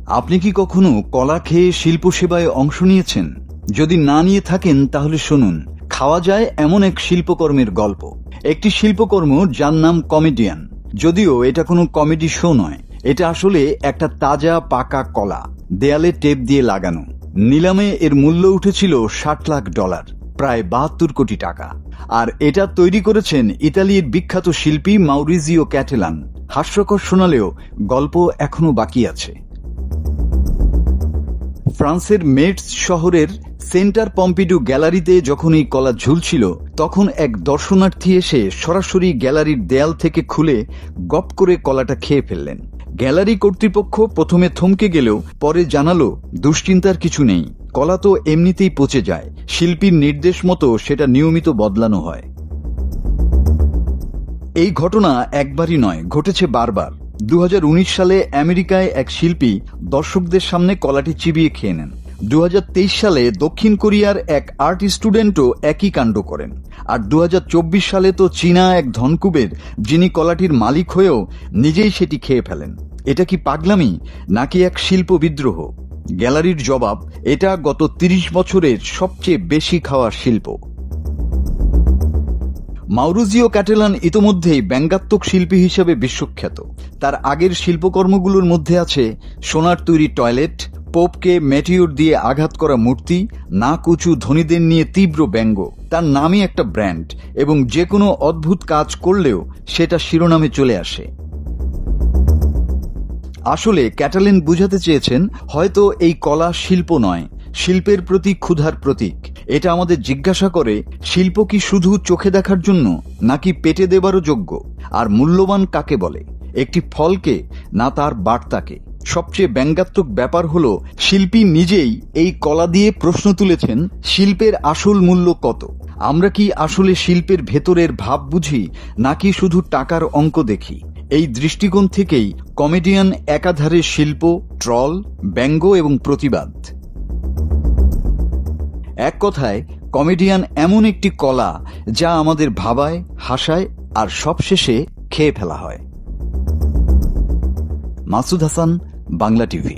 আপনি কি কখনো কলা খেয়ে শিল্প সেবায় অংশ নিয়েছেন? যদি না নিয়ে থাকেন তাহলে শুনুন, খাওয়া যায় এমন এক শিল্পকর্মের গল্প। একটি শিল্পকর্ম যার নাম কমেডিয়ান। যদিও এটা কোনো কমেডি শো নয়, এটা আসলে একটা তাজা পাকা কলা, দেয়ালে টেপ দিয়ে লাগানো। নিলামে এর মূল্য উঠেছিল $60 লাখ, প্রায় 72 কোটি টাকা। আর এটা তৈরি করেছেন ইতালির বিখ্যাত শিল্পী মাউরিজিও ক্যাটেলান। হাস্যকর শোনালেও গল্প এখনো বাকি আছে। ফ্রান্সের মেটস শহরের সেন্টার পম্পিডু গ্যালারিতে যখন এই কলা ঝুলছিল, তখন এক দর্শনার্থী এসে সরাসরি গ্যালারির দেয়াল থেকে খুলে গপ করে কলাটা খেয়ে ফেললেন। গ্যালারি কর্তৃপক্ষ প্রথমে থমকে গেলেও পরে জানালো দুশ্চিন্তার কিছু নেই, কলা তো এমনিতেই পচে যায়, শিল্পীর নির্দেশ মতো সেটা নিয়মিত বদলানো হয়। এই ঘটনা একবারই নয়, ঘটেছে বারবার। 2019 সালে আমেরিকায় এক শিল্পী দর্শকদের সামনে কলাটি চিবিয়ে খেয়ে নেন। 2023 সালে দক্ষিণ কোরিয়ার এক আর্ট স্টুডেন্টও একই কাণ্ড করেন। আর 2024 সালে তো চীনা এক ধনকুবের, যিনি কলাটির মালিক হয়েও নিজেই সেটি খেয়ে ফেলেন। এটা কি পাগলামি নাকি এক শিল্প বিদ্রোহ? গ্যালারির জবাব, এটা গত 30 বছরের সবচেয়ে বেশি খাওয়া শিল্প। মাউরিজিও ক্যাটেলান ইতোমধ্যেই ব্যঙ্গাত্মক শিল্পী হিসেবে বিশ্বখ্যাত। তার আগের শিল্পকর্মগুলোর মধ্যে আছে সোনার তৈরি টয়লেট, পোপকে মেটিওর দিয়ে আঘাত করা মূর্তি, নাক উঁচু ধনীদের নিয়ে তীব্র ব্যঙ্গ। তার নামই একটা ব্র্যান্ড, এবং যে কোনো অদ্ভুত কাজ করলেও সেটা শিরোনামে চলে আসে। আসলে ক্যাটালিন বুঝাতে চেয়েছেন, হয়তো এই কলা শিল্প নয়, শিল্পের প্রতি ক্ষুধার প্রতীক। এটা আমাদের জিজ্ঞাসা করে, শিল্প কি শুধু চোখে দেখার জন্য, নাকি পেটে দেবারও যোগ্য? আর মূল্যবান কাকে বলে, একটি ফলকে না তার বার্তাকে? সবচেয়ে ব্যঙ্গাত্মক ব্যাপার হলো, শিল্পী নিজেই এই কলা দিয়ে প্রশ্ন তুলেছেন, শিল্পের আসল মূল্য কত? আমরা কি আসলে শিল্পের ভেতরের ভাব বুঝি, নাকি শুধু টাকার অঙ্ক দেখি? এই দৃষ্টিকোণ থেকেই কমেডিয়ান একাধারে শিল্প, ট্রল, ব্যঙ্গ এবং প্রতিবাদ। এক কথায়, কমেডিয়ান এমন একটি কলা যা আমাদের ভাবায়, হাসায় আর সবশেষে খেয়ে ফেলা হয়। মাসুদ হাসান, বাংলা টিভি।